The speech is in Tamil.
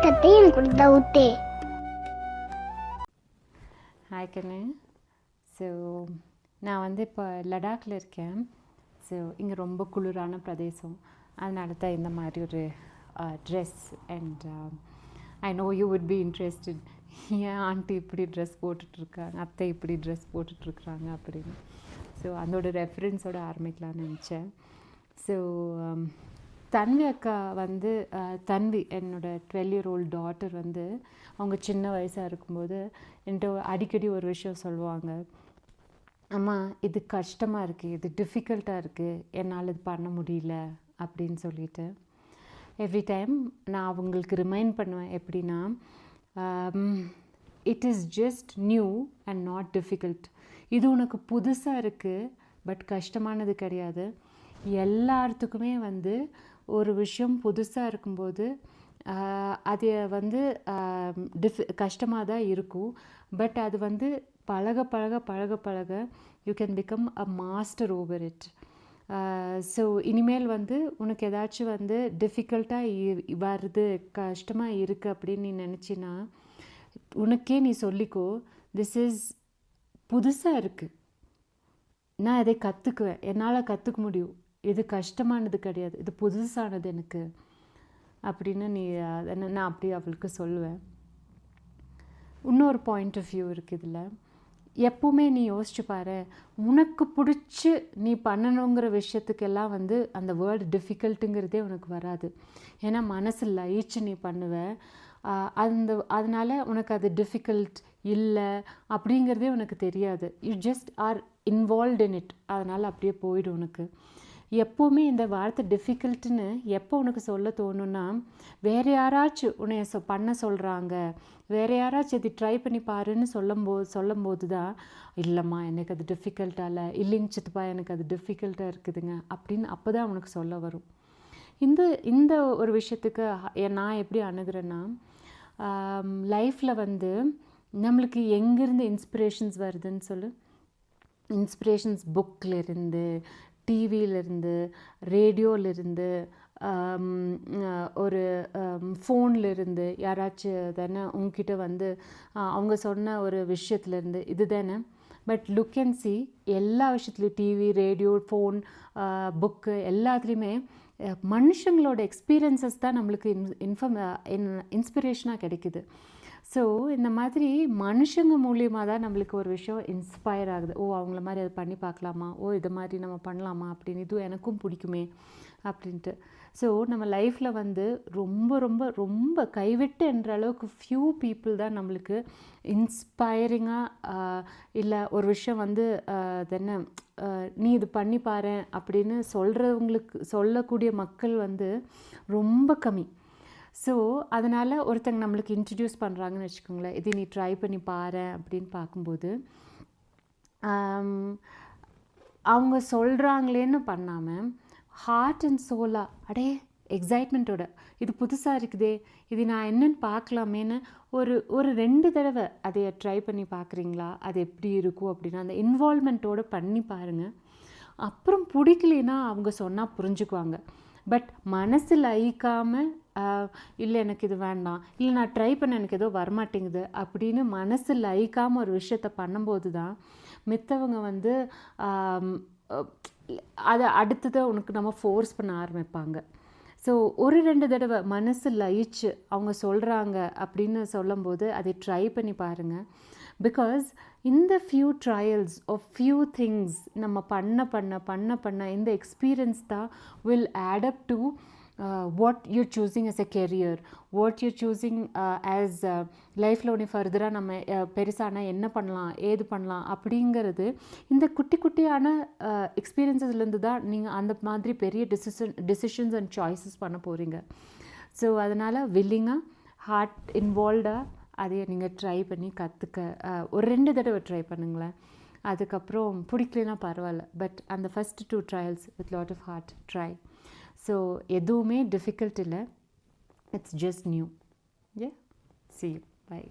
கத்தை எனக்கு ஒரு டவுட்டே. ஹாய் கண்ணு. ஸோ நான் வந்து இப்போ லடாக்கில் இருக்கேன். ஸோ இங்கே ரொம்ப குளிரான பிரதேசம். அதனால தான் இந்த மாதிரி ஒரு dress. And I know you would be interested. ஏன் ஆண்டி இப்படி ட்ரெஸ் போட்டுட்ருக்காங்க, அத்தை இப்படி ட்ரெஸ் போட்டுட்ருக்குறாங்க அப்படின்னு. ஸோ அதோட ரெஃபரன்ஸோடு ஆரம்பிக்கலான்னு நினச்சேன். ஸோ தன்வி அக்கா வந்து தன்வி என்னோடய 12-year-old டாட்டர் வந்து அவங்க சின்ன வயசாக இருக்கும்போது என்கிட்ட அடிக்கடி ஒரு விஷயம் சொல்லுவாங்க. அம்மா, இது கஷ்டமாக இருக்குது, இது டிஃபிகல்ட்டாக இருக்குது, என்னால் இது பண்ண முடியல அப்படின்னு சொல்லிட்டு எவ்ரி டைம் நான் அவங்களுக்கு ரிமைண்ட் பண்ணுவேன். எப்படின்னா, it is just new and not difficult. இது உனக்கு புதுசாக இருக்குது, பட் கஷ்டமானது கிடையாது. எல்லாத்துக்குமே வந்து ஒரு விஷயம் புதுசாக இருக்கும்போது அது வந்து கஷ்டமாக தான் இருக்கும். பட் அது வந்து பழக பழக பழக பழக you can become a master over it. So இனிமேல் வந்து உனக்கு ஏதாச்சும் வந்து டிஃபிகல்ட்டாக வருது, கஷ்டமாக இருக்குது அப்படின்னு நீ நினச்சின்னா உனக்கே நீ சொல்லிக்கோ, திஸ் இஸ் புதுசாக இருக்குது, நான் இதை கற்றுக்குவேன், என்னால் கற்றுக்க முடியும், இது கஷ்டமானது கிடையாது, இது புதுசானது எனக்கு அப்படின்னு நீ நான் அப்படி அவளுக்கு சொல்லுவேன். இன்னொரு பாயிண்ட் ஆஃப் வியூ இருக்குது இதில். எப்போவுமே நீ யோசிச்சு பாரு, உனக்கு பிடிச்சி நீ பண்ணணுங்கிற விஷயத்துக்கெல்லாம் வந்து அந்த வேர்டு டிஃபிகல்ட்டுங்கிறதே உனக்கு வராது. ஏன்னா மனசு லயிச்சு நீ பண்ணுவ. அதனால் உனக்கு அது டிஃபிகல்ட் இல்லை அப்படிங்கிறதே உனக்கு தெரியாது. You just are involved in it. அதனால் அப்படியே போயிடும் உனக்கு. எப்போவுமே இந்த வார்த்தை டிஃபிகல்ட்டுன்னு எப்போ உனக்கு சொல்ல தோணுன்னா, வேறு யாராச்சும் உன்னை பண்ண சொல்கிறாங்க, வேறு யாராச்சும் இது ட்ரை பண்ணி பாருன்னு சொல்லும்போது தான், இல்லைம்மா எனக்கு அது டிஃபிகல்ட்டாக இல்லை, இல்லைங்க சித்தப்பா எனக்கு அது டிஃபிகல்ட்டாக இருக்குதுங்க அப்படின்னு அப்போ தான் உனக்கு சொல்ல வரும். இந்த ஒரு விஷயத்துக்கு நான் எப்படி அணுகிறேன்னா, லைஃப்பில் வந்து நம்மளுக்கு எங்கேருந்து இன்ஸ்பிரேஷன்ஸ் வருதுன்னு சொல்லு. இன்ஸ்பிரேஷன்ஸ் புக்கிலேருந்து, டிவியிலேருந்து, ரேடியோவிலேருந்து, ஒரு ஃபோன்லேருந்து, யாராச்சும் தானே உங்ககிட்ட வந்து அவங்க சொன்ன ஒரு விஷயத்துலேருந்து இது தானே. பட் லுக் அண்ட் சி, எல்லா விஷயத்துலையும் டிவி, ரேடியோ, ஃபோன், புக்கு எல்லாத்துலேயுமே மனுஷங்களோட எக்ஸ்பீரியன்ஸஸ் தான் நம்மளுக்கு இன்ஸ்பிரேஷனாக கிடைக்குது. ஸோ இந்த மாதிரி மனுஷங்க மூலியமாக தான் நம்மளுக்கு ஒரு விஷயம் இன்ஸ்பயர் ஆகுது. ஓ, அவங்கள மாதிரி அதை பண்ணி பார்க்கலாமா, ஓ இது மாதிரி நம்ம பண்ணலாமா அப்படின்னு, இதுவும் எனக்கும் பிடிக்குமே அப்படின்ட்டு. ஸோ நம்ம லைஃப்பில் வந்து ரொம்ப ரொம்ப ரொம்ப கைவிட்டு என்ற அளவுக்கு ஃப்யூ பீப்புள் தான் நம்மளுக்கு இன்ஸ்பைரிங்காக இல்லை ஒரு விஷயம் வந்து என்ன நீ இது பண்ணி பாரு அப்படின்னு சொல்லக்கூடிய மக்கள் வந்து ரொம்ப கம்மி. ஸோ அதனால் ஒருத்தங்க நம்மளுக்கு இன்ட்ரடியூஸ் பண்ணுறாங்கன்னு வச்சுக்கோங்களேன், இது நீ ட்ரை பண்ணி பாரு அப்படின்னு பார்க்கும்போது அவங்க சொல்கிறாங்களேன்னு பண்ணாமல் ஹார்ட் அண்ட் சோலாக அடே எக்ஸைட்மெண்ட்டோட இது புதுசாக இருக்குதே, இது நான் என்னென்னு பார்க்கலாமேன்னு ஒரு 2 தடவை அதை ட்ரை பண்ணி பார்க்குறீங்களா, அது எப்படி இருக்கும் அப்படின்னா அந்த இன்வால்மெண்ட்டோடு பண்ணி பாருங்கள். அப்புறம் பிடிக்கலைன்னா அவங்க சொன்னால் புரிஞ்சுக்குவாங்க. பட் மனசில் லயிக்காமல் இல்லை எனக்கு இது வேண்டாம், இல்லை நான் ட்ரை பண்ண எனக்கு ஏதோ வரமாட்டேங்குது அப்படின்னு மனசில் லயிக்காமல் ஒரு விஷயத்த பண்ணும்போது தான் மித்தவங்க வந்து அதை அடுத்ததை உனக்கு நம்ம ஃபோர்ஸ் பண்ண ஆரம்பிப்பாங்க. ஸோ ஒரு 2 தடவை மனசு லயிச்சு அவங்க சொல்கிறாங்க அப்படின்னு சொல்லும்போது அதை ட்ரை பண்ணி பாருங்கள். பிகாஸ் இந்த few trials of few things நம்ம பண்ண இந்த எக்ஸ்பீரியன்ஸ் தான் will add up to what you're choosing as a career, what you're choosing as லைஃப்பில் ஒன்று ஃபர்தராக நம்ம பெருசானா என்ன பண்ணலாம், ஏது பண்ணலாம் அப்படிங்கிறது இந்த குட்டியான எக்ஸ்பீரியன்ஸஸ்லேருந்து தான் நீங்கள் அந்த மாதிரி பெரிய டிசிஷன்ஸ் அண்ட் சாய்ஸஸ் பண்ண போகிறீங்க. ஸோ அதனால் வில்லிங்காக ஹார்ட் இன்வால்வ்டாக அதை நீங்கள் ட்ரை பண்ணி கற்றுக்க ஒரு 2 தடவை ட்ரை பண்ணுங்களேன். அதுக்கப்புறம் பிடிக்கலனா பரவாயில்ல, பட் அந்த first 2 trials with lot of hard try. So எதுவுமே டிஃபிகல்ட் இல்லை, it's just new. Yeah, see you, bye.